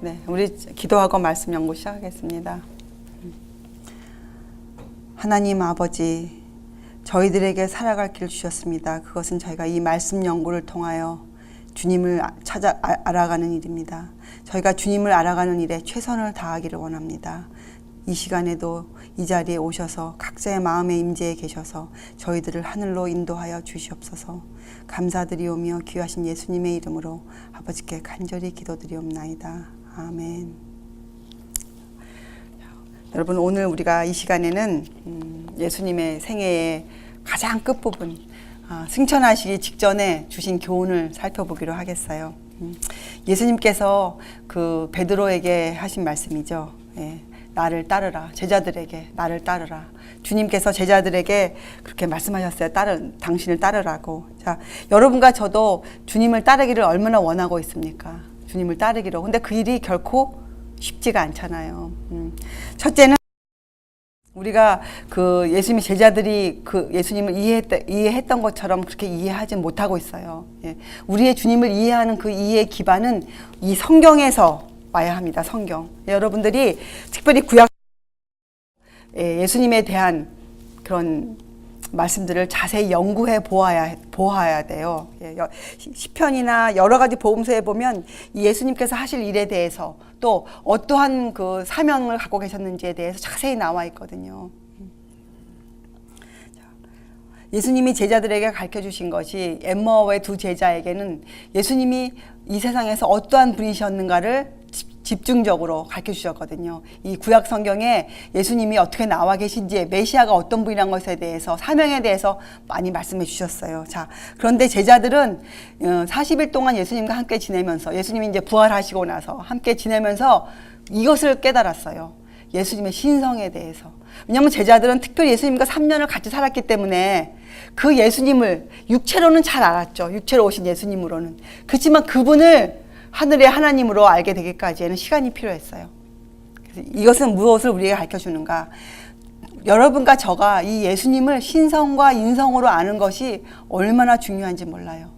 네, 우리 기도하고 말씀 연구 시작하겠습니다. 하나님 아버지, 저희들에게 살아갈 길 주셨습니다. 그것은 저희가 이 말씀 연구를 통하여 주님을 찾아 알아가는 일입니다. 저희가 주님을 알아가는 일에 최선을 다하기를 원합니다. 이 시간에도 이 자리에 오셔서 각자의 마음의 임재에 계셔서 저희들을 하늘로 인도하여 주시옵소서. 감사드리오며 귀하신 예수님의 이름으로 아버지께 간절히 기도드리옵나이다. 아멘. 여러분, 오늘 우리가 이 시간에는 예수님의 생애의 가장 끝부분, 승천하시기 직전에 주신 교훈을 살펴보기로 하겠어요. 예수님께서 그 베드로에게 하신 말씀이죠. 예, 나를 따르라. 제자들에게 나를 따르라. 주님께서 제자들에게 그렇게 말씀하셨어요. 당신을 따르라고. 자, 여러분과 저도 주님을 따르기를 얼마나 원하고 있습니까? 주님을 따르기로. 근데 그 일이 결코 쉽지가 않잖아요. 첫째는 우리가 그 예수님의 제자들이 그 예수님을 이해했던 것처럼 그렇게 이해하지 못하고 있어요. 예. 우리의 주님을 이해하는 그 이해의 기반은 이 성경에서 와야 합니다. 성경. 여러분들이 특별히 구약 예수님에 대한 그런 말씀들을 자세히 연구해 보아야 돼요. 시편이나 여러 가지 복음서에 보면 예수님께서 하실 일에 대해서 또 어떠한 그 사명을 갖고 계셨는지에 대해서 자세히 나와 있거든요. 예수님이 제자들에게 가르쳐 주신 것이 엠마오의 두 제자에게는 예수님이 이 세상에서 어떠한 분이셨는가를 집중적으로 가르쳐 주셨거든요. 이 구약 성경에 예수님이 어떻게 나와 계신지, 메시아가 어떤 분이란 것에 대해서, 사명에 대해서 많이 말씀해 주셨어요. 자, 그런데 제자들은 40일 동안 예수님과 함께 지내면서, 예수님이 이제 부활하시고 나서 함께 지내면서 이것을 깨달았어요. 예수님의 신성에 대해서. 왜냐하면 제자들은 특별히 예수님과 3년을 같이 살았기 때문에 그 예수님을 육체로는 잘 알았죠. 육체로 오신 예수님으로는. 그렇지만 그분을 하늘의 하나님으로 알게 되기까지에는 시간이 필요했어요. 그래서 이것은 무엇을 우리에게 가르쳐 주는가? 여러분과 저가 이 예수님을 신성과 인성으로 아는 것이 얼마나 중요한지 몰라요.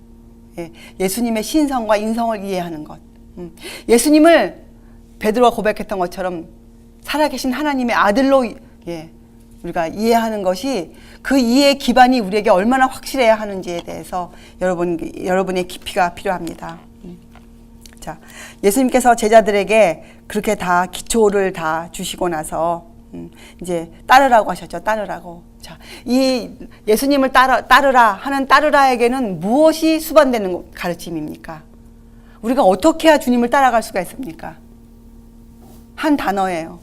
예수님의 신성과 인성을 이해하는 것. 예수님을 베드로가 고백했던 것처럼 살아계신 하나님의 아들로 우리가 이해하는 것이 그 이해의 기반이 우리에게 얼마나 확실해야 하는지에 대해서 여러분의 깊이가 필요합니다. 자, 예수님께서 제자들에게 그렇게 다 기초를 다 주시고 나서 이제 따르라고 하셨죠. 따르라고. 자, 이 예수님을 따르라 하는 따르라에게는 무엇이 수반되는 가르침입니까? 우리가 어떻게 해야 주님을 따라갈 수가 있습니까? 한 단어예요.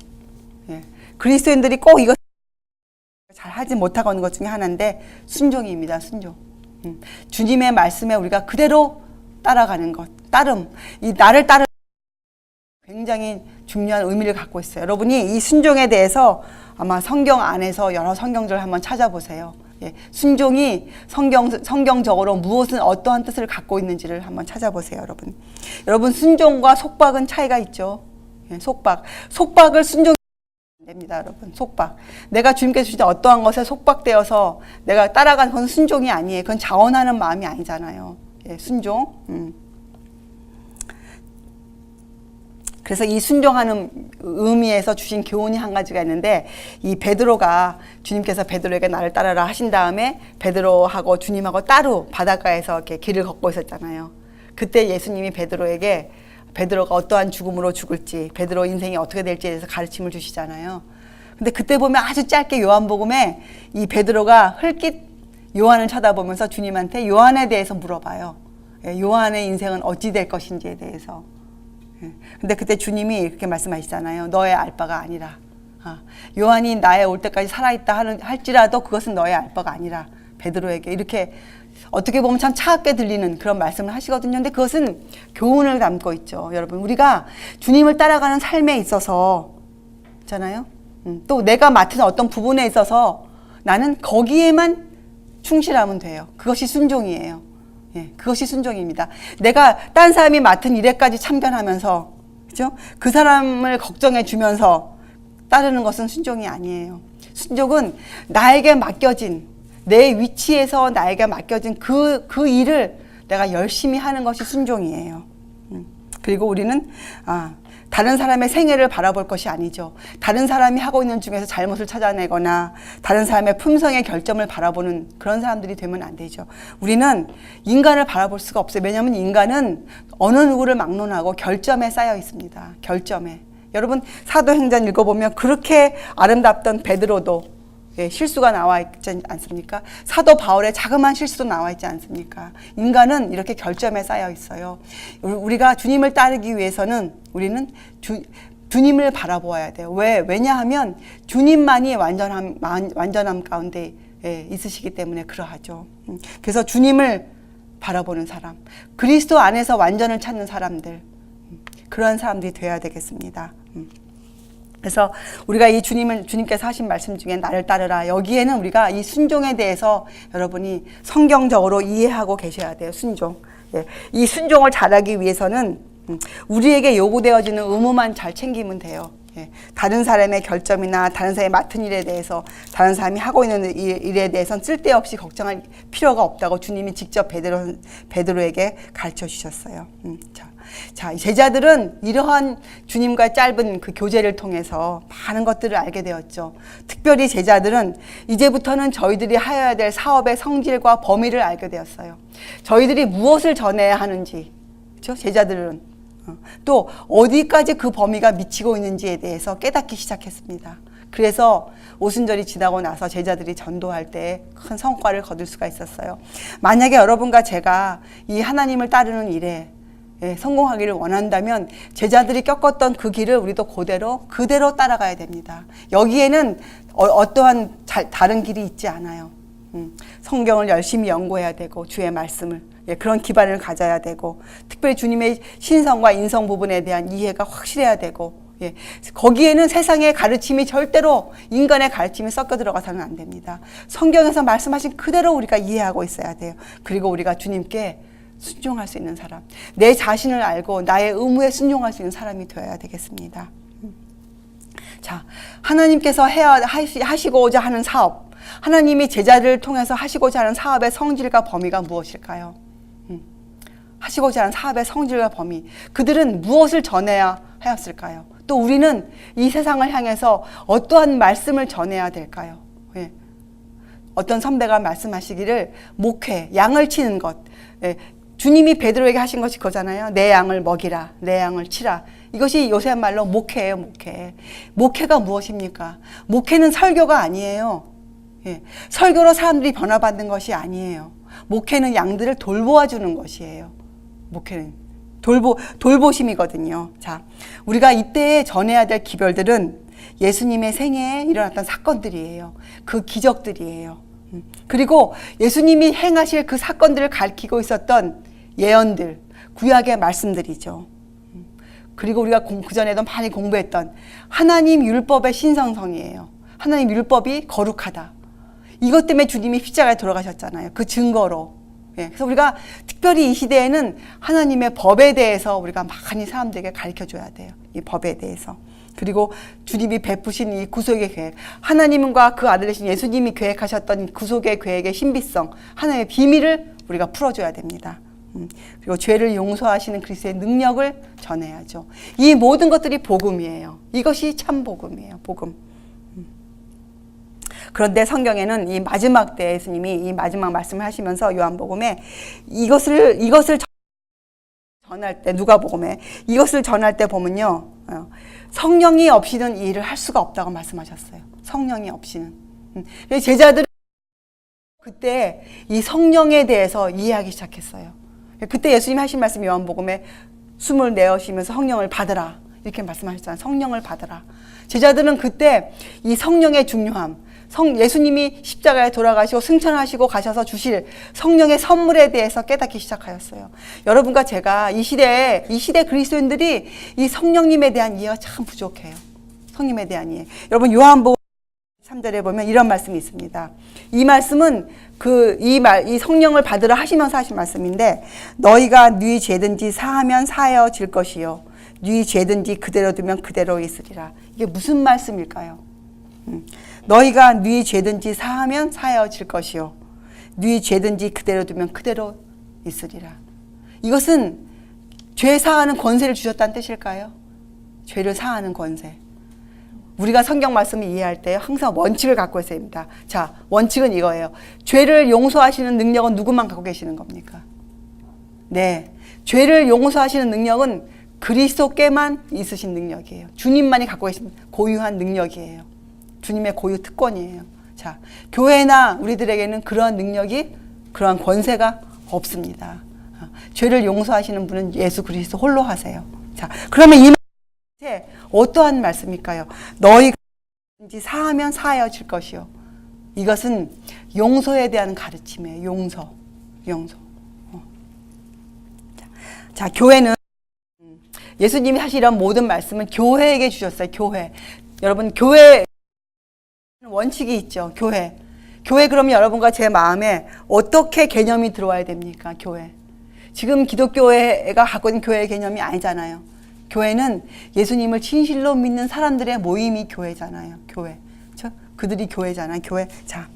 그리스도인들이 꼭 이것 잘 하지 못하고 있는 것 중에 하나인데 순종입니다. 순종. 주님의 말씀에 우리가 그대로 따라가는 것. 따름. 이 나를 따르는 굉장히 중요한 의미를 갖고 있어요. 여러분이 이 순종에 대해서 아마 성경 안에서 여러 성경들을 한번 찾아보세요. 순종이 성경적으로 무엇은 어떠한 뜻을 갖고 있는지를 한번 찾아보세요. 여러분 순종과 속박은 차이가 있죠. 속박을 순종 됩니다, 여러분. 속박. 내가 주님께서 주신 어떠한 것에 속박되어서 내가 따라간 건 순종이 아니에요. 그건 자원하는 마음이 아니잖아요. 순종. 그래서 이 순종하는 의미에서 주신 교훈이 한 가지가 있는데, 이 베드로가 주님께서 베드로에게 나를 따르라 하신 다음에 베드로하고 주님하고 따로 바닷가에서 이렇게 길을 걷고 있었잖아요. 그때 예수님이 베드로에게 베드로가 어떠한 죽음으로 죽을지, 베드로 인생이 어떻게 될지에 대해서 가르침을 주시잖아요. 근데 그때 보면 아주 짧게 요한복음에 이 베드로가 흘낏 요한을 쳐다보면서 주님한테 요한에 대해서 물어봐요. 요한의 인생은 어찌 될 것인지에 대해서. 근데 그때 주님이 이렇게 말씀하시잖아요. 너의 알 바가 아니라. 요한이 나의 올 때까지 살아있다 할지라도 그것은 너의 알 바가 아니라. 베드로에게 이렇게 어떻게 보면 참 차갑게 들리는 그런 말씀을 하시거든요. 근데 그것은 교훈을 담고 있죠. 여러분, 우리가 주님을 따라가는 삶에 있어서 있잖아요. 또 내가 맡은 어떤 부분에 있어서 나는 거기에만 충실하면 돼요. 그것이 순종이에요. 그것이 순종입니다. 내가 딴 사람이 맡은 일에까지 참견하면서, 그죠? 그 사람을 걱정해 주면서 따르는 것은 순종이 아니에요. 순종은 나에게 맡겨진, 내 위치에서 나에게 맡겨진 그 일을 내가 열심히 하는 것이 순종이에요. 그리고 우리는 다른 사람의 생애를 바라볼 것이 아니죠. 다른 사람이 하고 있는 중에서 잘못을 찾아내거나 다른 사람의 품성의 결점을 바라보는 그런 사람들이 되면 안 되죠. 우리는 인간을 바라볼 수가 없어요. 왜냐하면 인간은 어느 누구를 막론하고 결점에 쌓여 있습니다. 결점에. 여러분 사도행전 읽어보면 그렇게 아름답던 베드로도 실수가 나와 있지 않습니까? 사도 바울의 자그마한 실수도 나와 있지 않습니까? 인간은 이렇게 결점에 쌓여 있어요. 우리가 주님을 따르기 위해서는 우리는 주님을 바라보아야 돼요. 왜냐하면 주님만이 완전함 가운데 있으시기 때문에 그러하죠. 그래서 주님을 바라보는 사람, 그리스도 안에서 완전을 찾는 사람들, 그런 사람들이 되어야 되겠습니다. 그래서 우리가 이 주님께서 하신 말씀 중에 나를 따르라. 여기에는 우리가 이 순종에 대해서 여러분이 성경적으로 이해하고 계셔야 돼요. 순종. 이 순종을 잘하기 위해서는 우리에게 요구되어지는 의무만 잘 챙기면 돼요. 다른 사람의 결점이나 다른 사람이 맡은 일에 대해서 다른 사람이 하고 있는 일에 대해서는 쓸데없이 걱정할 필요가 없다고 주님이 직접 베드로에게 가르쳐 주셨어요. 자, 제자들은 이러한 주님과 짧은 그 교제를 통해서 많은 것들을 알게 되었죠. 특별히 제자들은 이제부터는 저희들이 하여야 될 사업의 성질과 범위를 알게 되었어요. 저희들이 무엇을 전해야 하는지, 그렇죠? 제자들은 또 어디까지 그 범위가 미치고 있는지에 대해서 깨닫기 시작했습니다. 그래서 오순절이 지나고 나서 제자들이 전도할 때 큰 성과를 거둘 수가 있었어요. 만약에 여러분과 제가 이 하나님을 따르는 일에 성공하기를 원한다면 제자들이 겪었던 그 길을 우리도 그대로 따라가야 됩니다. 여기에는 어떠한 다른 길이 있지 않아요. 성경을 열심히 연구해야 되고 주의 말씀을 그런 기반을 가져야 되고 특별히 주님의 신성과 인성 부분에 대한 이해가 확실해야 되고 거기에는 세상의 가르침이 절대로 인간의 가르침이 섞여 들어가서는 안 됩니다. 성경에서 말씀하신 그대로 우리가 이해하고 있어야 돼요. 그리고 우리가 주님께 순종할 수 있는 사람, 내 자신을 알고 나의 의무에 순종할 수 있는 사람이 되어야 되겠습니다. 자, 하나님께서 하시고자 하는 사업, 하나님이 제자들을 통해서 하시고자 하는 사업의 성질과 범위가 무엇일까요? 하시고자 하는 사업의 성질과 범위, 그들은 무엇을 전해야 하였을까요? 또 우리는 이 세상을 향해서 어떠한 말씀을 전해야 될까요? 어떤 선배가 말씀하시기를 목회, 양을 치는 것, 주님이 베드로에게 하신 것이 그거잖아요. 내 양을 먹이라, 내 양을 치라. 이것이 요새 말로 목회예요, 목회. 목회가 무엇입니까? 목회는 설교가 아니에요. 설교로 사람들이 변화받는 것이 아니에요. 목회는 양들을 돌보아 주는 것이에요. 목회는 돌보심이거든요. 자, 우리가 이때 전해야 될 기별들은 예수님의 생애에 일어났던 사건들이에요. 그 기적들이에요. 그리고 예수님이 행하실 그 사건들을 가리키고 있었던 예언들, 구약의 말씀들이죠. 그리고 우리가 그전에도 많이 공부했던 하나님 율법의 신성성이에요. 하나님 율법이 거룩하다. 이것 때문에 주님이 십자가에 돌아가셨잖아요. 그 증거로. 그래서 우리가 특별히 이 시대에는 하나님의 법에 대해서 우리가 많이 사람들에게 가르쳐줘야 돼요. 이 법에 대해서. 그리고 주님이 베푸신 이 구속의 계획, 하나님과 그 아들 되신 예수님이 계획하셨던 구속의 계획의 신비성, 하나님의 비밀을 우리가 풀어줘야 됩니다. 그리고 죄를 용서하시는 그리스도의 능력을 전해야죠. 이 모든 것들이 복음이에요. 이것이 참 복음이에요. 복음. 그런데 성경에는 이 마지막 때 예수님이 이 마지막 말씀을 하시면서 요한복음에 이것을 전할 때, 누가복음에 이것을 전할 때 보면요, 성령이 없이는 이 일을 할 수가 없다고 말씀하셨어요. 성령이 없이는. 제자들은 그때 이 성령에 대해서 이해하기 시작했어요. 그때 예수님이 하신 말씀이 요한복음에 숨을 내쉬면서 성령을 받으라 이렇게 말씀하셨잖아요. 성령을 받으라. 제자들은 그때 이 성령의 중요함, 예수님이 십자가에 돌아가시고 승천하시고 가셔서 주실 성령의 선물에 대해서 깨닫기 시작하였어요. 여러분과 제가 이 시대 그리스도인들이 이 성령님에 대한 이해가 참 부족해요. 성령님에 대한 이해. 여러분 요한복음 3절에 보면 이런 말씀이 있습니다. 이 말씀은 이 성령을 받으라 하시면서 하신 말씀인데, 너희가 네 죄든지 사하면 사하여질 것이요 네 죄든지 그대로 두면 그대로 있으리라. 이게 무슨 말씀일까요? 너희가 네 죄든지 사하면 사하여질 것이요 네 죄든지 그대로 두면 그대로 있으리라. 이것은 죄 사하는 권세를 주셨다는 뜻일까요? 죄를 사하는 권세. 우리가 성경 말씀을 이해할 때 항상 원칙을 갖고 있어야 됩니다. 자, 원칙은 이거예요. 죄를 용서하시는 능력은 누구만 갖고 계시는 겁니까? 네. 죄를 용서하시는 능력은 그리스도께만 있으신 능력이에요. 주님만이 갖고 계신 고유한 능력이에요. 주님의 고유 특권이에요. 자, 교회나 우리들에게는 그러한 능력이, 그러한 권세가 없습니다. 죄를 용서하시는 분은 예수 그리스도 홀로 하세요. 자, 그러면 이 말씀이 어떠한 말씀일까요? 너희가 사하면 사하여질 것이요. 이것은 용서에 대한 가르침이에요. 용서. 자, 교회는 예수님이 사실 이런 모든 말씀을 교회에게 주셨어요. 교회. 여러분, 교회 원칙이 있죠. 교회. 그러면 여러분과 제 마음에 어떻게 개념이 들어와야 됩니까? 교회. 지금 기독교회가 갖고 있는 교회의 개념이 아니잖아요. 교회는 예수님을 진실로 믿는 사람들의 모임이 교회잖아요. 교회. 그렇죠? 그들이 교회잖아요. 교회. 자,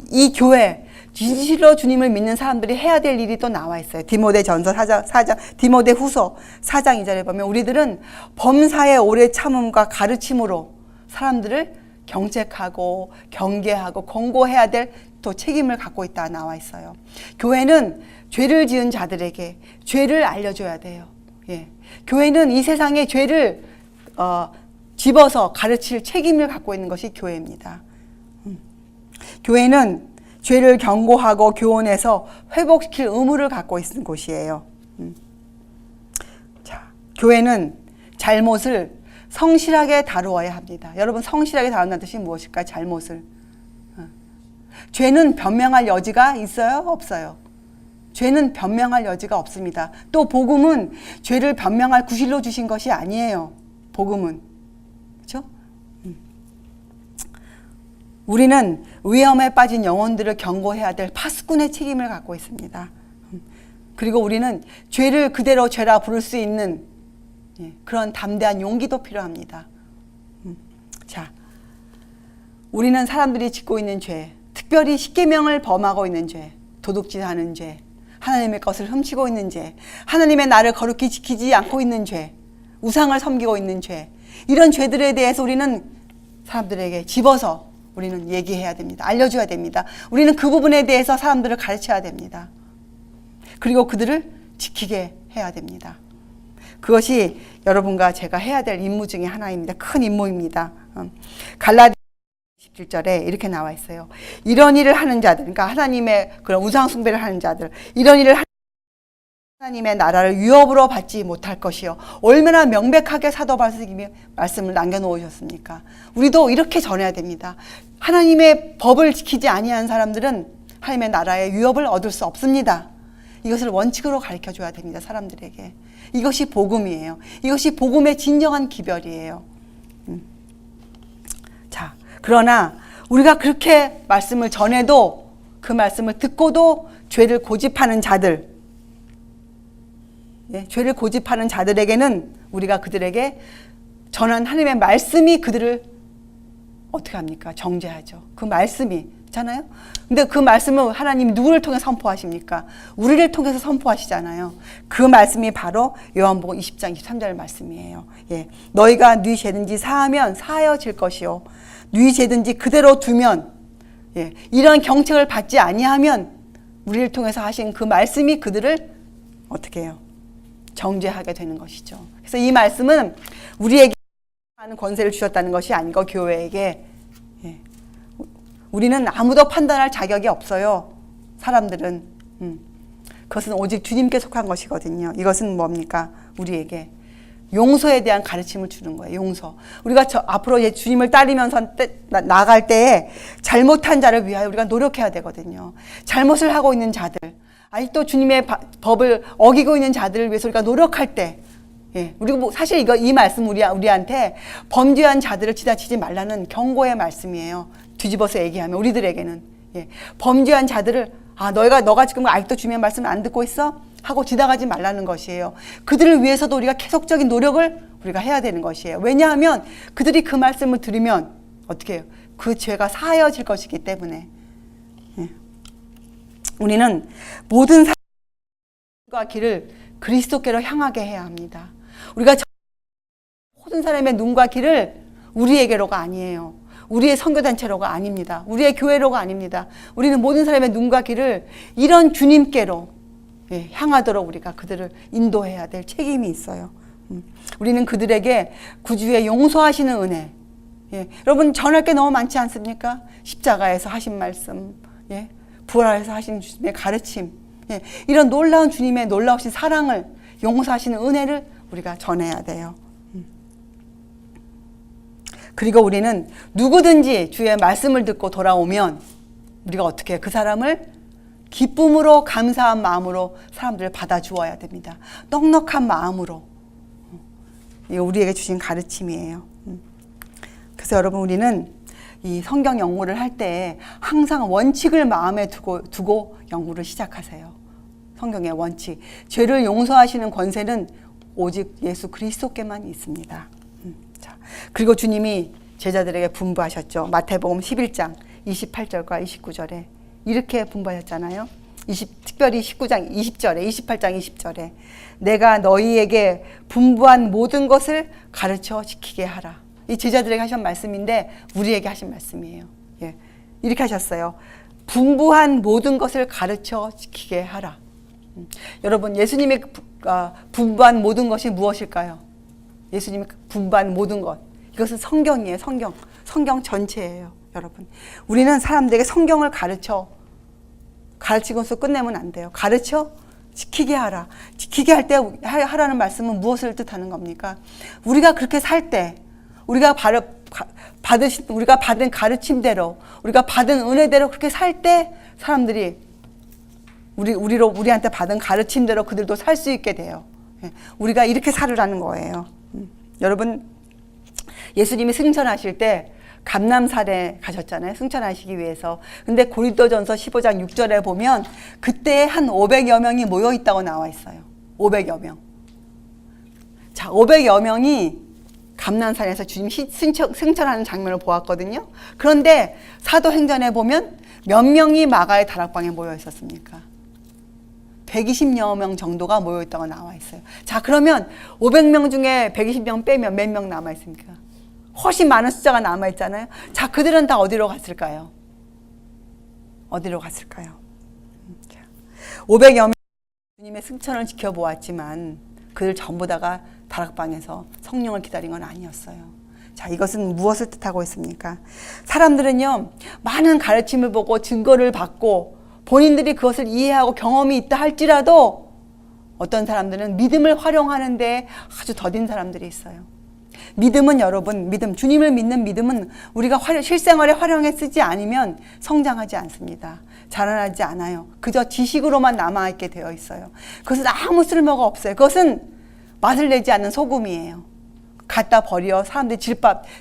이 교회, 진실로 주님을 믿는 사람들이 해야 될 일이 또 나와 있어요. 디모데전서 4장, 디모데후서 4장 2절에 보면 우리들은 범사의 오래 참음과 가르침으로 사람들을 경책하고 경계하고 권고해야 될 또 책임을 갖고 있다 나와 있어요. 교회는 죄를 지은 자들에게 죄를 알려줘야 돼요. 예. 교회는 이 세상의 죄를 집어서 가르칠 책임을 갖고 있는 것이 교회입니다. 교회는 죄를 경고하고 교훈해서 회복시킬 의무를 갖고 있는 곳이에요. 자, 교회는 잘못을 성실하게 다루어야 합니다. 여러분, 성실하게 다룬다는 뜻이 무엇일까요? 잘못을. 죄는 변명할 여지가 있어요? 없어요? 죄는 변명할 여지가 없습니다. 또 복음은 죄를 변명할 구실로 주신 것이 아니에요. 복음은. 그렇죠? 우리는 위험에 빠진 영혼들을 경고해야 될 파수꾼의 책임을 갖고 있습니다. 그리고 우리는 죄를 그대로 죄라 부를 수 있는 그런 담대한 용기도 필요합니다. 자, 우리는 사람들이 짓고 있는 죄, 특별히 십계명을 범하고 있는 죄, 도둑질하는 죄, 하나님의 것을 훔치고 있는 죄, 하나님의 나를 거룩히 지키지 않고 있는 죄, 우상을 섬기고 있는 죄, 이런 죄들에 대해서 우리는 사람들에게 집어서 우리는 얘기해야 됩니다. 알려줘야 됩니다. 우리는 그 부분에 대해서 사람들을 가르쳐야 됩니다. 그리고 그들을 지키게 해야 됩니다. 그것이 여러분과 제가 해야 될 임무 중에 하나입니다. 큰 임무입니다. 갈라디아 17절에 이렇게 나와 있어요. 이런 일을 하는 자들, 그러니까 하나님의 그런 우상 숭배를 하는 자들, 이런 일을 하는 하나님의 나라를 위협으로 받지 못할 것이요. 얼마나 명백하게 사도 바울이 말씀을 남겨놓으셨습니까? 우리도 이렇게 전해야 됩니다. 하나님의 법을 지키지 아니한 사람들은 하나님의 나라의 위협을 얻을 수 없습니다. 이것을 원칙으로 가르쳐줘야 됩니다. 사람들에게. 이것이 복음이에요. 이것이 복음의 진정한 기별이에요. 자, 그러나 우리가 그렇게 말씀을 전해도 그 말씀을 듣고도 죄를 고집하는 자들, 죄를 고집하는 자들에게는 우리가 그들에게 전한 하나님의 말씀이 그들을 어떻게 합니까? 정죄하죠. 그 말씀이 있잖아요. 근데 그 말씀은 하나님이 누구를 통해 선포하십니까? 우리를 통해서 선포하시잖아요. 그 말씀이 바로 요한복음 20장 23절 말씀이에요. 예. 너희가 네 죄든지 사하면 사하여질 것이요. 네 죄든지 그대로 두면, 예. 이런 경책을 받지 아니하면 우리를 통해서 하신 그 말씀이 그들을 어떻게 해요? 정죄하게 되는 것이죠. 그래서 이 말씀은 우리에게 하는 권세를 주셨다는 것이 아니고 교회에게, 예. 우리는 아무도 판단할 자격이 없어요. 사람들은. 그것은 오직 주님께 속한 것이거든요. 이것은 뭡니까? 우리에게 용서에 대한 가르침을 주는 거예요. 용서. 우리가 앞으로 주님을 따르면서 나갈 때에 잘못한 자를 위하여 우리가 노력해야 되거든요. 잘못을 하고 있는 자들, 아직도 주님의 법을 어기고 있는 자들을 위해서 우리가 노력할 때, 예, 그리고 사실 이 말씀 우리한테 범죄한 자들을 지나치지 말라는 경고의 말씀이에요. 뒤집어서 얘기하면 우리들에게는, 예, 범죄한 자들을 너가 지금 아직도 주님의 말씀을 안 듣고 있어? 하고 지나가지 말라는 것이에요. 그들을 위해서도 우리가 계속적인 노력을 우리가 해야 되는 것이에요. 왜냐하면 그들이 그 말씀을 들으면 어떻게 해요? 그 죄가 사하여질 것이기 때문에. 예. 우리는 모든 사람과 길을 그리스도께로 향하게 해야 합니다. 우리가 모든 사람의 눈과 귀를 우리에게로가 아니에요. 우리의 선교단체로가 아닙니다. 우리의 교회로가 아닙니다. 우리는 모든 사람의 눈과 귀를 이런 주님께로 향하도록 우리가 그들을 인도해야 될 책임이 있어요. 우리는 그들에게 구주의 용서하시는 은혜, 여러분 전할 게 너무 많지 않습니까? 십자가에서 하신 말씀, 부활에서 하신 주님의 가르침, 이런 놀라운 주님의 놀라우신 사랑을, 용서하시는 은혜를 우리가 전해야 돼요. 그리고 우리는 누구든지 주의 말씀을 듣고 돌아오면 우리가 어떻게 그 사람을 기쁨으로 감사한 마음으로 사람들을 받아주어야 됩니다. 넉넉한 마음으로. 이거 우리에게 주신 가르침이에요. 그래서 여러분 우리는 이 성경 연구를 할 때 항상 원칙을 마음에 두고 연구를 시작하세요. 성경의 원칙. 죄를 용서하시는 권세는 오직 예수 그리스도께만 있습니다. 자, 그리고 주님이 제자들에게 분부하셨죠. 마태복음 11장 28절과 29절에 이렇게 분부하셨잖아요. 특별히 19장 20절에 28장 20절에 내가 너희에게 분부한 모든 것을 가르쳐 지키게 하라. 이 제자들에게 하신 말씀인데 우리에게 하신 말씀이에요. 이렇게 하셨어요. 분부한 모든 것을 가르쳐 지키게 하라. 여러분 예수님이 분부한 모든 것이 무엇일까요? 예수님이 분부한 모든 것, 이것은 성경이에요. 성경 전체예요. 여러분 우리는 사람들에게 성경을 가르치고서 끝내면 안 돼요. 가르쳐 지키게 하라. 지키게 할 때 하라는 말씀은 무엇을 뜻하는 겁니까? 우리가 그렇게 살 때 우리가 받은 가르침대로, 우리가 받은 은혜대로 그렇게 살 때 사람들이 우리한테 받은 가르침대로 그들도 살 수 있게 돼요. 우리가 이렇게 살으라는 거예요. 여러분 예수님이 승천하실 때 감람산에 가셨잖아요. 승천하시기 위해서. 근데 고린도전서 15장 6절에 보면 그때 한 500여 명이 모여 있다고 나와 있어요. 500여 명. 자, 500여 명이 감람산에서 주님 승천하는 장면을 보았거든요. 그런데 사도행전에 보면 몇 명이 마가의 다락방에 모여 있었습니까? 120여 명 정도가 모여 있다고 나와 있어요. 자, 그러면 500명 중에 120명 빼면 몇 명 남아 있습니까? 훨씬 많은 숫자가 남아 있잖아요. 자, 그들은 다 어디로 갔을까요? 어디로 갔을까요? 500여 명 주님의 승천을 지켜보았지만 그들 전부 다가 다락방에서 성령을 기다린 건 아니었어요. 자, 이것은 무엇을 뜻하고 있습니까? 사람들은요, 많은 가르침을 보고 증거를 받고 본인들이 그것을 이해하고 경험이 있다 할지라도 어떤 사람들은 믿음을 활용하는데 아주 더딘 사람들이 있어요. 믿음은 여러분, 주님을 믿는 믿음은 우리가 실생활에 활용해 쓰지 않으면 성장하지 않습니다. 자라나지 않아요. 그저 지식으로만 남아있게 되어 있어요. 그것은 아무 쓸모가 없어요. 그것은 맛을 내지 않는 소금이에요. 갖다 버려 사람들이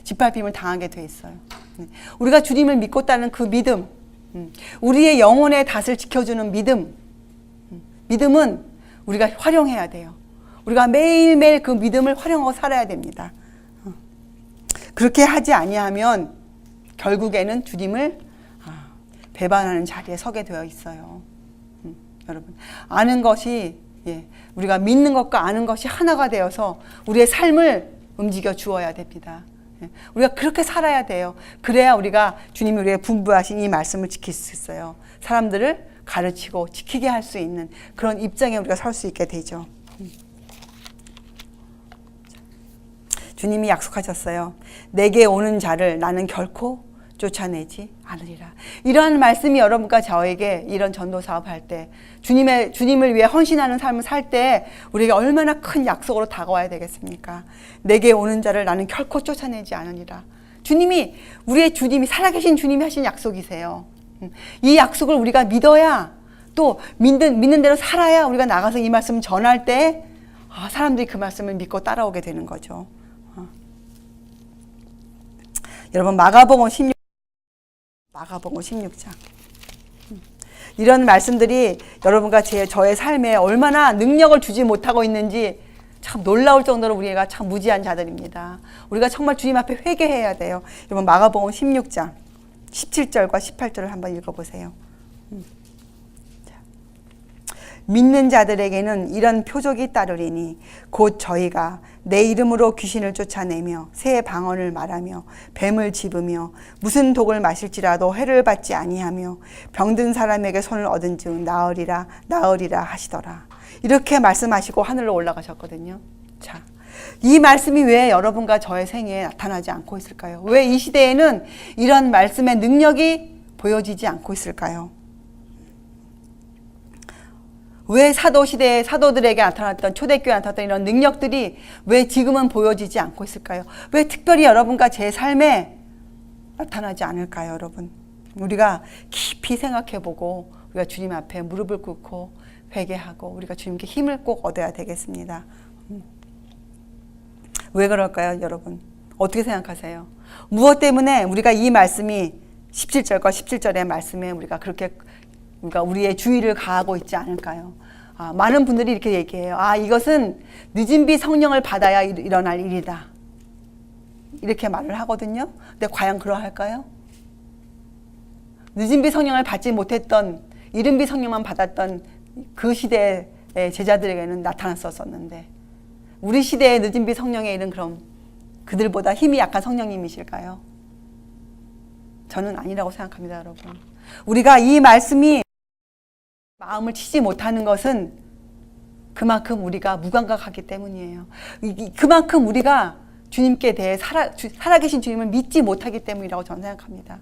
짓밟힘을 당하게 돼 있어요. 우리가 주님을 믿고 따는 그 믿음, 우리의 영혼의 닷을 지켜주는 믿음은 우리가 활용해야 돼요. 우리가 매일매일 그 믿음을 활용하고 살아야 됩니다. 그렇게 하지 아니하면 결국에는 주님을 배반하는 자리에 서게 되어 있어요. 여러분 아는 것이 우리가 믿는 것과 아는 것이 하나가 되어서 우리의 삶을 움직여 주어야 됩니다. 우리가 그렇게 살아야 돼요. 그래야 우리가 주님이 우리에게 분부하신 이 말씀을 지킬 수 있어요. 사람들을 가르치고 지키게 할 수 있는 그런 입장에 우리가 설 수 있게 되죠. 주님이 약속하셨어요. 내게 오는 자를 나는 결코 쫓아내지 않으리라. 이러한 말씀이 여러분과 저에게 이런 전도 사업할 때 주님을 위해 헌신하는 삶을 살 때 우리에게 얼마나 큰 약속으로 다가와야 되겠습니까? 내게 오는 자를 나는 결코 쫓아내지 않으리라. 우리의 주님이 살아계신 주님이 하신 약속이세요. 이 약속을 우리가 믿어야 또 믿는 대로 살아야 우리가 나가서 이 말씀을 전할 때 사람들이 그 말씀을 믿고 따라오게 되는 거죠. 여러분 마가복음 16장 이런 말씀들이 여러분과 저의 삶에 얼마나 능력을 주지 못하고 있는지 참 놀라울 정도로 우리가 참 무지한 자들입니다. 우리가 정말 주님 앞에 회개해야 돼요. 여러분 마가복음 16장 17절과 18절을 한번 읽어보세요. 믿는 자들에게는 이런 표적이 따르리니 곧 저희가 내 이름으로 귀신을 쫓아내며 새 방언을 말하며 뱀을 집으며 무슨 독을 마실지라도 해를 받지 아니하며 병든 사람에게 손을 얻은 즉 나으리라 나으리라 하시더라. 이렇게 말씀하시고 하늘로 올라가셨거든요. 자, 이 말씀이 왜 여러분과 저의 생애에 나타나지 않고 있을까요? 왜 이 시대에는 이런 말씀의 능력이 보여지지 않고 있을까요? 왜 사도시대의 사도들에게 나타났던, 초대교회에 나타났던 이런 능력들이 왜 지금은 보여지지 않고 있을까요? 왜 특별히 여러분과 제 삶에 나타나지 않을까요, 여러분? 우리가 깊이 생각해보고 우리가 주님 앞에 무릎을 꿇고 회개하고 우리가 주님께 힘을 꼭 얻어야 되겠습니다. 왜 그럴까요, 여러분? 어떻게 생각하세요? 무엇 때문에 우리가 이 말씀이 17절과 17절의 말씀에 우리가 그렇게 우리가 우리의 주의를 가하고 있지 않을까요? 많은 분들이 이렇게 얘기해요. 이것은 늦은 비 성령을 받아야 일어날 일이다. 이렇게 말을 하거든요. 근데 과연 그러할까요? 늦은 비 성령을 받지 못했던, 이른 비 성령만 받았던 그 시대의 제자들에게는 나타났었는데 우리 시대의 늦은 비 성령의 일은 그럼 그들보다 힘이 약한 성령님이실까요? 저는 아니라고 생각합니다, 여러분. 우리가 이 말씀이 마음을 치지 못하는 것은 그만큼 우리가 무감각하기 때문이에요. 그만큼 우리가 주님께 대해 살아계신 주님을 믿지 못하기 때문이라고 저는 생각합니다.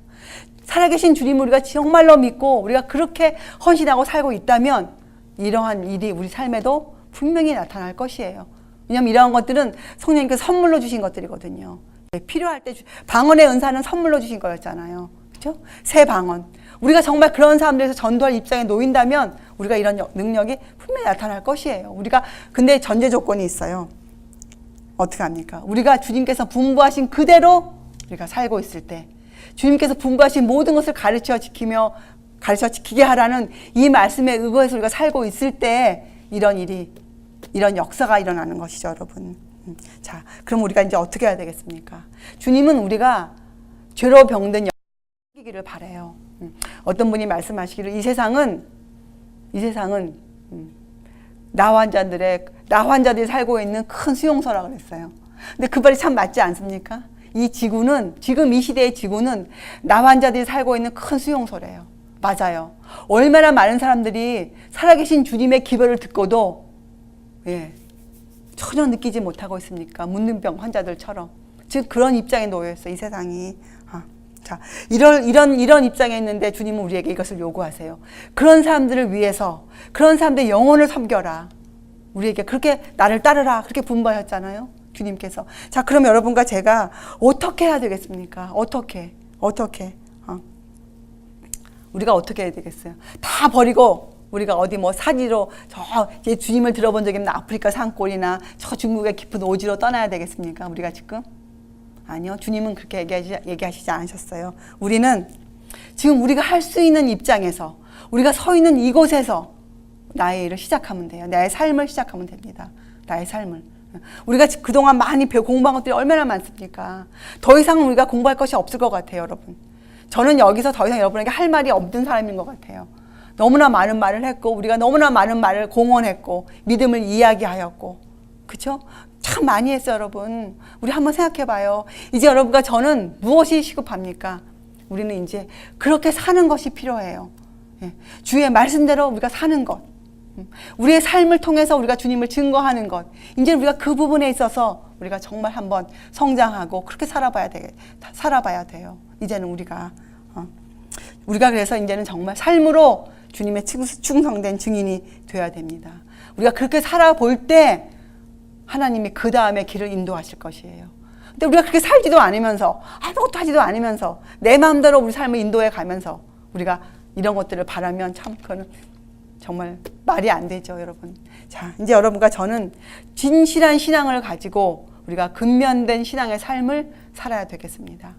살아계신 주님을 우리가 정말로 믿고 우리가 그렇게 헌신하고 살고 있다면 이러한 일이 우리 삶에도 분명히 나타날 것이에요. 왜냐하면 이러한 것들은 성령님께서 선물로 주신 것들이거든요. 필요할 때 방언의 은사는 선물로 주신 거였잖아요. 그렇죠? 새 방언. 우리가 정말 그런 사람들에서 전도할 입장에 놓인다면 우리가 이런 능력이 분명히 나타날 것이에요. 우리가 근데 전제 조건이 있어요. 어떻게 합니까? 우리가 주님께서 분부하신 그대로 우리가 살고 있을 때, 주님께서 분부하신 모든 것을 가르쳐 지키게 하라는 이 말씀에 의거해서 우리가 살고 있을 때 이런 역사가 일어나는 것이죠, 여러분. 자, 그럼 우리가 이제 어떻게 해야 되겠습니까? 주님은 우리가 죄로 병든 기를 바라요. 어떤 분이 말씀하시기를 이 세상은 나 환자들이 살고 있는 큰 수용소라 그랬어요. 근데 그 말이 참 맞지 않습니까? 이 지구는, 지금 이 시대의 지구는 나 환자들이 살고 있는 큰 수용소래요. 맞아요. 얼마나 많은 사람들이 살아계신 주님의 기별을 듣고도 전혀 느끼지 못하고 있습니까? 문둥병 환자들처럼. 지금 그런 입장에 놓여 있어요, 이 세상이. 자, 이런 입장에 있는데 주님은 우리에게 이것을 요구하세요. 그런 사람들을 위해서, 그런 사람들의 영혼을 섬겨라. 우리에게 그렇게 나를 따르라. 그렇게 분부하셨잖아요, 주님께서. 자, 그럼 여러분과 제가 어떻게 해야 되겠습니까? 어떻게? 우리가 어떻게 해야 되겠어요? 다 버리고 우리가 어디 사지로 이제 주님을 들어본 적이 없는 아프리카 산골이나 저 중국의 깊은 오지로 떠나야 되겠습니까? 우리가 지금? 아니요. 주님은 그렇게 얘기하시지 않으셨어요. 우리는 지금 우리가 할 수 있는 입장에서, 우리가 서 있는 이곳에서 나의 일을 시작하면 돼요. 나의 삶을 시작하면 됩니다. 나의 삶을. 우리가 그동안 많이 공부한 것들이 얼마나 많습니까? 더 이상은 우리가 공부할 것이 없을 것 같아요, 여러분. 저는 여기서 더 이상 여러분에게 할 말이 없는 사람인 것 같아요. 너무나 많은 말을 했고, 우리가 너무나 많은 말을 공언했고, 믿음을 이야기하였고, 그렇죠? 참 많이 했어요, 여러분. 우리 한번 생각해봐요. 이제 여러분과 저는 무엇이 시급합니까? 우리는 이제 그렇게 사는 것이 필요해요. 주의 말씀대로 우리가 사는 것, 우리의 삶을 통해서 우리가 주님을 증거하는 것, 이제 우리가 그 부분에 있어서 우리가 정말 한번 성장하고 그렇게 살아봐야 돼요. 이제는 우리가 그래서 이제는 정말 삶으로 주님의 충성된 증인이 되어야 됩니다. 우리가 그렇게 살아볼 때 하나님이 그 다음에 길을 인도하실 것이에요. 근데 우리가 그렇게 살지도 않으면서, 아무것도 하지도 않으면서, 내 마음대로 우리 삶을 인도해 가면서 우리가 이런 것들을 바라면 참 그거는 정말 말이 안 되죠, 여러분. 자, 이제 여러분과 저는 진실한 신앙을 가지고 우리가 근면된 신앙의 삶을 살아야 되겠습니다.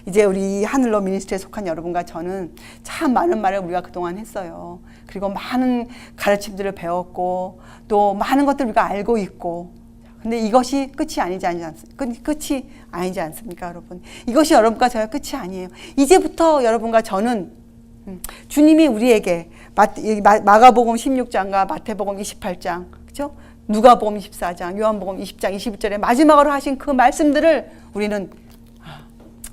이제 우리 하늘로 미니스트리에 속한 여러분과 저는 참 많은 말을 우리가 그동안 했어요. 그리고 많은 가르침들을 배웠고 또 많은 것들을 우리가 알고 있고, 근데 이것이 끝이 아니지 않습니까, 여러분? 이것이 여러분과 저의 끝이 아니에요. 이제부터 여러분과 저는 주님이 우리에게 마가복음 16장과 마태복음 28장, 그죠? 누가복음 24장, 요한복음 20장 21절에 마지막으로 하신 그 말씀들을 우리는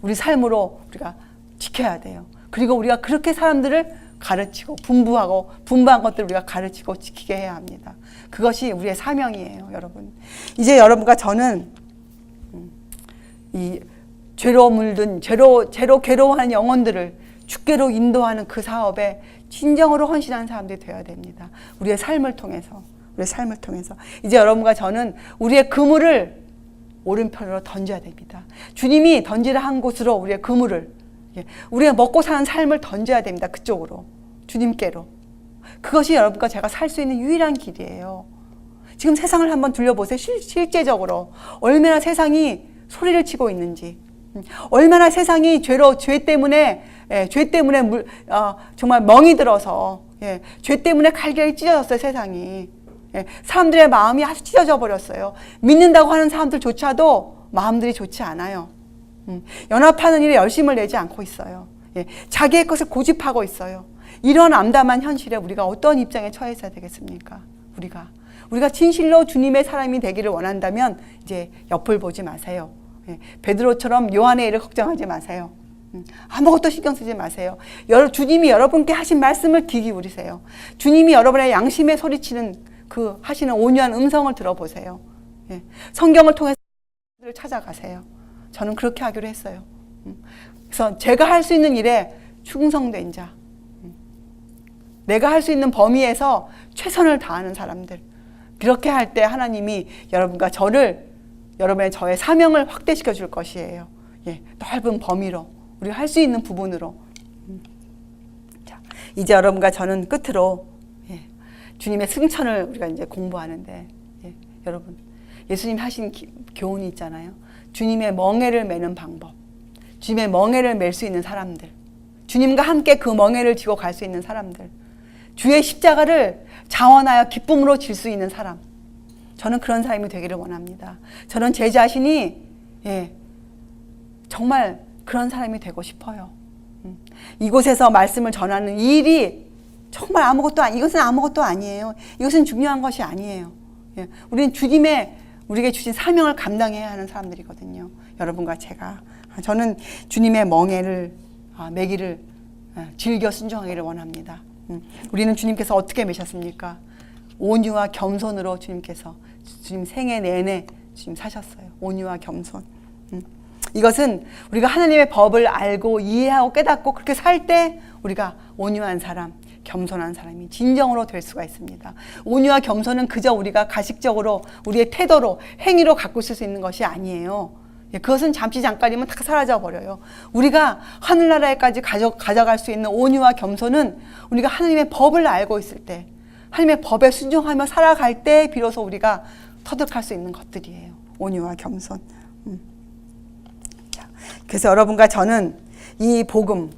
우리 삶으로 우리가 지켜야 돼요. 그리고 우리가 그렇게 사람들을 가르치고 분부한 것들을 우리가 가르치고 지키게 해야 합니다. 그것이 우리의 사명이에요, 여러분. 이제 여러분과 저는 이 죄로 물든 죄로 괴로워하는 영혼들을 주께로 인도하는 그 사업에 진정으로 헌신하는 사람들이 되어야 됩니다. 우리의 삶을 통해서 이제 여러분과 저는 우리의 그물을 오른편으로 던져야 됩니다. 주님이 던지라 한 곳으로 우리의 그물을, 우리가 먹고 사는 삶을 던져야 됩니다. 그쪽으로, 주님께로. 그것이 여러분과 제가 살 수 있는 유일한 길이에요. 지금 세상을 한번 둘러보세요. 실제적으로 얼마나 세상이 소리를 치고 있는지, 얼마나 세상이 죄 때문에 정말 멍이 들어서, 죄 때문에 갈갈이 찢어졌어요, 세상이. 사람들의 마음이 아주 찢어져 버렸어요. 믿는다고 하는 사람들조차도 마음들이 좋지 않아요. 연합하는 일에 열심을 내지 않고 있어요. 자기의 것을 고집하고 있어요. 이런 암담한 현실에 우리가 어떤 입장에 처해 있어야 되겠습니까? 우리가 진실로 주님의 사람이 되기를 원한다면 이제 옆을 보지 마세요. 베드로처럼 요한의 일을 걱정하지 마세요. 아무것도 신경 쓰지 마세요. 주님이 여러분께 하신 말씀을 귀 기울이세요. 주님이 여러분의 양심에 소리치는 하시는 온유한 음성을 들어보세요. 성경을 통해서 찾아가세요. 저는 그렇게 하기로 했어요. 그래서 제가 할 수 있는 일에 충성된 자, 내가 할 수 있는 범위에서 최선을 다하는 사람들, 그렇게 할 때 하나님이 여러분과 저의 사명을 확대시켜 줄 것이에요. 넓은 범위로, 우리가 할 수 있는 부분으로. 자, 이제 여러분과 저는 끝으로 주님의 승천을 우리가 이제 공부하는데, 여러분, 예수님 하신 교훈이 있잖아요. 주님의 멍에를 매는 방법, 주님의 멍에를 맬 수 있는 사람들, 주님과 함께 그 멍에를 지고 갈 수 있는 사람들, 주의 십자가를 자원하여 기쁨으로 질 수 있는 사람, 저는 그런 삶이 되기를 원합니다. 저는 제 자신이 정말 그런 사람이 되고 싶어요. 이곳에서 말씀을 전하는 이 일이 정말 이것은 아무것도 아니에요. 이것은 중요한 것이 아니에요. 우리는 우리에게 주신 사명을 감당해야 하는 사람들이거든요. 여러분과 저는 주님의 멍에를 매기를 즐겨 순종하기를 원합니다. 우리는 주님께서 어떻게 매셨습니까? 온유와 겸손으로 주님 생애 내내 주님 사셨어요. 온유와 겸손. 이것은 우리가 하나님의 법을 알고 이해하고 깨닫고 그렇게 살 때 우리가 온유한 사람, 겸손한 사람이 진정으로 될 수가 있습니다. 온유와 겸손은 그저 우리가 가식적으로 우리의 태도로 행위로 갖고 있을 수 있는 것이 아니에요. 그것은 잠깐이면 다 사라져 버려요. 우리가 하늘나라에까지 가져갈 수 있는 온유와 겸손은 우리가 하나님의 법을 알고 있을 때, 하나님의 법에 순종하며 살아갈 때 비로소 우리가 터득할 수 있는 것들이에요. 온유와 겸손. 자, 그래서 여러분과 저는 이 복음,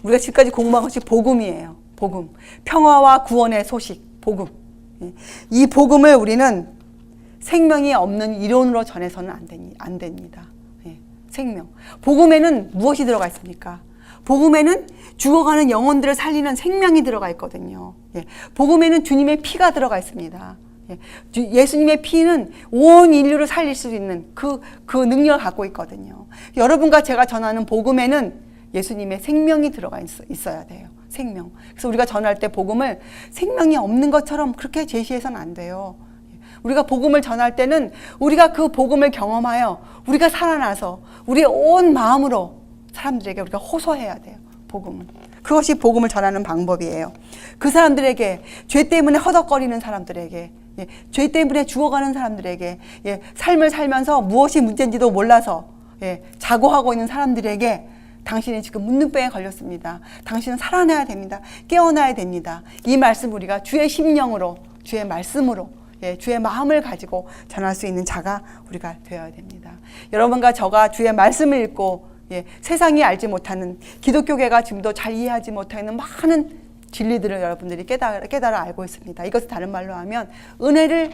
우리가 지금까지 공부한 것이 복음이에요. 복음. 평화와 구원의 소식, 복음. 이 복음을 우리는 생명이 없는 이론으로 전해서는 안 됩니다. 생명. 복음에는 무엇이 들어가 있습니까? 복음에는 죽어가는 영혼들을 살리는 생명이 들어가 있거든요. 복음에는 주님의 피가 들어가 있습니다. 예수님의 피는 온 인류를 살릴 수 있는 그 능력을 갖고 있거든요. 여러분과 제가 전하는 복음에는 예수님의 생명이 들어가 있어야 돼요. 생명. 그래서 우리가 전할 때 복음을 생명이 없는 것처럼 그렇게 제시해서는 안 돼요. 우리가 복음을 전할 때는 우리가 그 복음을 경험하여 우리가 살아나서 우리의 온 마음으로 사람들에게 우리가 호소해야 돼요. 복음은. 그것이 복음을 전하는 방법이에요. 그 사람들에게, 죄 때문에 허덕거리는 사람들에게, 죄 때문에 죽어가는 사람들에게, 삶을 살면서 무엇이 문제인지도 몰라서 자고하고 있는 사람들에게 당신이 지금 문둥병에 걸렸습니다. 당신은 살아나야 됩니다. 깨어나야 됩니다. 이 말씀 우리가 주의 심령으로, 주의 말씀으로, 주의 마음을 가지고 전할 수 있는 자가 우리가 되어야 됩니다. 여러분과 저가 주의 말씀을 읽고 세상이 알지 못하는, 기독교계가 지금도 잘 이해하지 못하는 많은 진리들을 여러분들이 깨달아 알고 있습니다. 이것을 다른 말로 하면 은혜를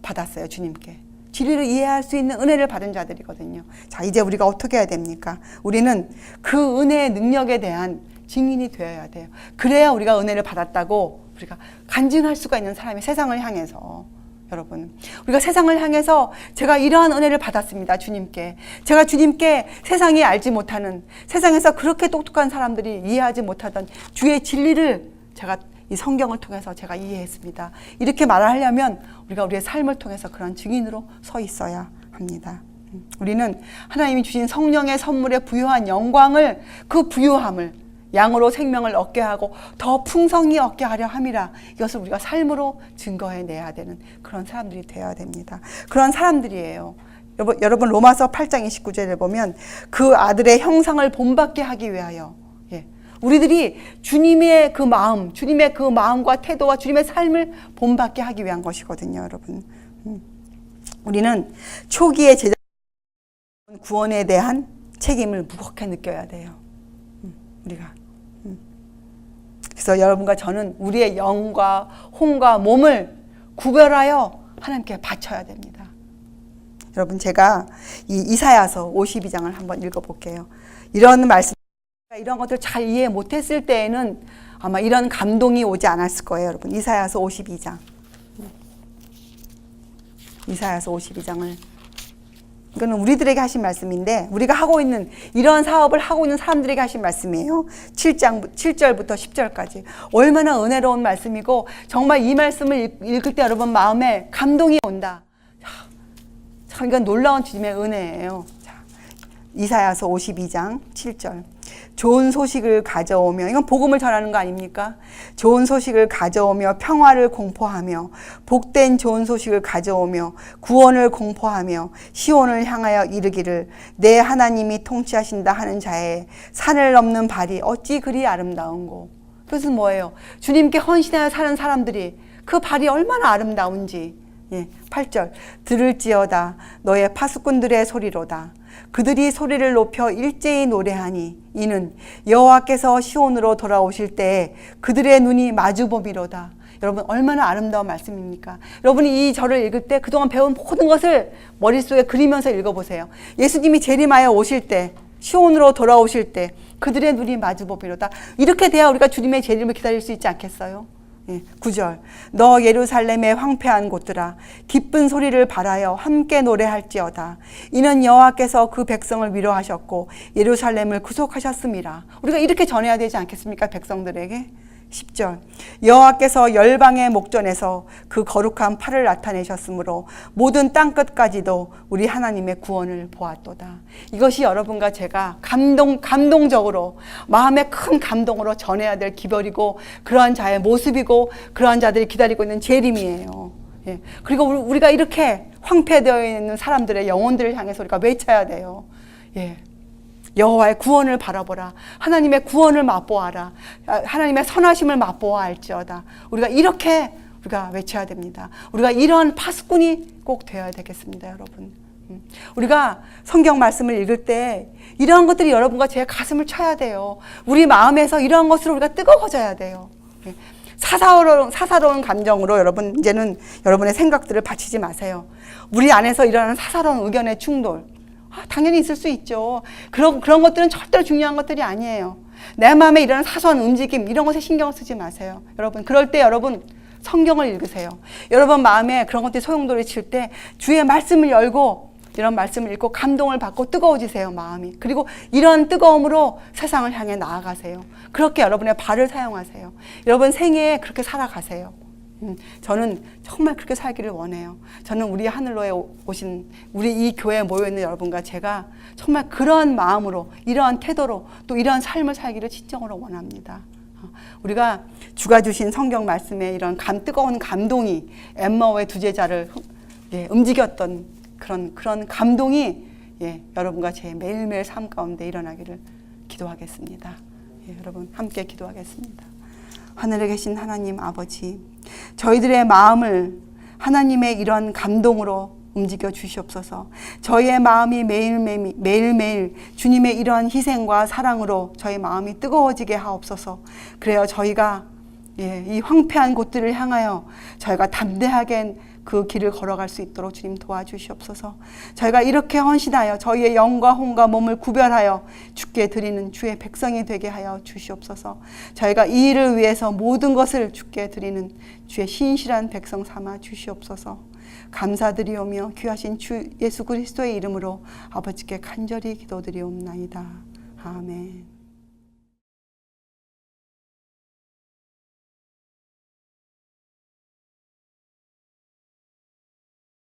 받았어요. 주님께. 진리를 이해할 수 있는 은혜를 받은 자들이거든요. 자, 이제 우리가 어떻게 해야 됩니까? 우리는 그 은혜의 능력에 대한 증인이 되어야 돼요. 그래야 우리가 은혜를 받았다고 우리가 간증할 수가 있는 사람이 세상을 향해서. 여러분, 우리가 세상을 향해서 제가 이러한 은혜를 받았습니다. 주님께. 제가 주님께 세상이 알지 못하는, 세상에서 그렇게 똑똑한 사람들이 이해하지 못하던 주의 진리를 제가 이 성경을 통해서 제가 이해했습니다. 이렇게 말하려면 우리가 우리의 삶을 통해서 그런 증인으로 서 있어야 합니다. 우리는 하나님이 주신 성령의 선물에 부유한 영광을, 그 부유함을 양으로 생명을 얻게 하고 더 풍성히 얻게 하려 함이라. 이것을 우리가 삶으로 증거해내야 되는 그런 사람들이 되어야 됩니다. 그런 사람들이에요. 여러분 로마서 8장 29절에 보면 그 아들의 형상을 본받게 하기 위하여, 우리들이 주님의 그 마음, 주님의 그 마음과 태도와 주님의 삶을 본받게 하기 위한 것이거든요. 여러분, 우리는 초기의 제자 구원에 대한 책임을 무겁게 느껴야 돼요. 우리가. 그래서 여러분과 저는 우리의 영과 혼과 몸을 구별하여 하나님께 바쳐야 됩니다. 여러분, 제가 이 이사야서 52장을 한번 읽어볼게요. 이런 말씀, 이런 것들 잘 이해 못했을 때에는 아마 이런 감동이 오지 않았을 거예요. 여러분, 이사야서 52장. 이사야서 52장을, 이거는 우리들에게 하신 말씀인데, 우리가 하고 있는, 이런 사업을 하고 있는 사람들에게 하신 말씀이에요. 7절부터 10절까지. 얼마나 은혜로운 말씀이고, 정말 이 말씀을 읽을 때 여러분 마음에 감동이 온다. 참, 이건 놀라운 주님의 은혜예요. 자, 이사야서 52장 7절. 좋은 소식을 가져오며, 이건 복음을 전하는 거 아닙니까? 좋은 소식을 가져오며 평화를 공포하며, 복된 좋은 소식을 가져오며 구원을 공포하며 시온을 향하여 이르기를 내 하나님이 통치하신다 하는 자의 산을 넘는 발이 어찌 그리 아름다운고. 그것은 뭐예요? 주님께 헌신하여 사는 사람들이 그 발이 얼마나 아름다운지. 8절. 들을지어다 너의 파수꾼들의 소리로다. 그들이 소리를 높여 일제히 노래하니 이는 여호와께서 시온으로 돌아오실 때에 그들의 눈이 마주보미로다. 여러분, 얼마나 아름다운 말씀입니까? 여러분이 이 절을 읽을 때 그동안 배운 모든 것을 머릿속에 그리면서 읽어보세요. 예수님이 재림하여 오실 때, 시온으로 돌아오실 때 그들의 눈이 마주보미로다. 이렇게 돼야 우리가 주님의 재림을 기다릴 수 있지 않겠어요? 9절. 너 예루살렘의 황폐한 곳들아 기쁜 소리를 발하여 함께 노래할지어다. 이는 여호와께서 그 백성을 위로하셨고 예루살렘을 구속하셨음이라. 우리가 이렇게 전해야 되지 않겠습니까? 백성들에게. 10절. 여호와께서 열방의 목전에서 그 거룩한 팔을 나타내셨으므로 모든 땅끝까지도 우리 하나님의 구원을 보았도다. 이것이 여러분과 제가 감동적으로, 마음의 큰 감동으로 전해야 될 기별이고, 그러한 자의 모습이고, 그러한 자들이 기다리고 있는 재림이에요. 그리고 우리가 이렇게 황폐되어 있는 사람들의 영혼들을 향해서 우리가 외쳐야 돼요. 여호와의 구원을 바라보라. 하나님의 구원을 맛보아라. 하나님의 선하심을 맛보아 알지어다. 우리가 이렇게 우리가 외쳐야 됩니다. 우리가 이러한 파수꾼이 꼭 되어야 되겠습니다, 여러분. 우리가 성경 말씀을 읽을 때 이러한 것들이 여러분과 제 가슴을 쳐야 돼요. 우리 마음에서 이러한 것으로 우리가 뜨거워져야 돼요. 사사로운 감정으로 여러분, 이제는 여러분의 생각들을 바치지 마세요. 우리 안에서 일어나는 사사로운 의견의 충돌, 당연히 있을 수 있죠. 그런 것들은 절대로 중요한 것들이 아니에요. 내 마음에 이런 사소한 움직임, 이런 것에 신경 쓰지 마세요. 여러분, 그럴 때 여러분 성경을 읽으세요. 여러분 마음에 그런 것들이 소용돌이 칠 때 주의 말씀을 열고, 이런 말씀을 읽고 감동을 받고 뜨거워지세요, 마음이. 그리고 이런 뜨거움으로 세상을 향해 나아가세요. 그렇게 여러분의 발을 사용하세요. 여러분 생애에 그렇게 살아가세요. 저는 정말 그렇게 살기를 원해요. 저는 우리 하늘로에 오신, 우리 이 교회에 모여있는 여러분과 제가 정말 그런 마음으로, 이러한 태도로, 또 이러한 삶을 살기를 진정으로 원합니다. 우리가 주가 주신 성경 말씀에 이런 뜨거운 감동이 엠마오의 두 제자를 움직였던 그런 감동이 여러분과 제 매일매일 삶 가운데 일어나기를 기도하겠습니다. 여러분 함께 기도하겠습니다. 하늘에 계신 하나님 아버지, 저희들의 마음을 하나님의 이런 감동으로 움직여 주시옵소서. 저희의 마음이 매일매일 주님의 이러한 희생과 사랑으로 저희 마음이 뜨거워지게 하옵소서. 그래야 저희가 이 황폐한 곳들을 향하여 저희가 담대하게 그 길을 걸어갈 수 있도록 주님 도와주시옵소서. 저희가 이렇게 헌신하여 저희의 영과 혼과 몸을 구별하여 주께 드리는 주의 백성이 되게 하여 주시옵소서. 저희가 이 일을 위해서 모든 것을 주께 드리는 주의 신실한 백성 삼아 주시옵소서. 감사드리오며 귀하신 주 예수 그리스도의 이름으로 아버지께 간절히 기도드리옵나이다. 아멘.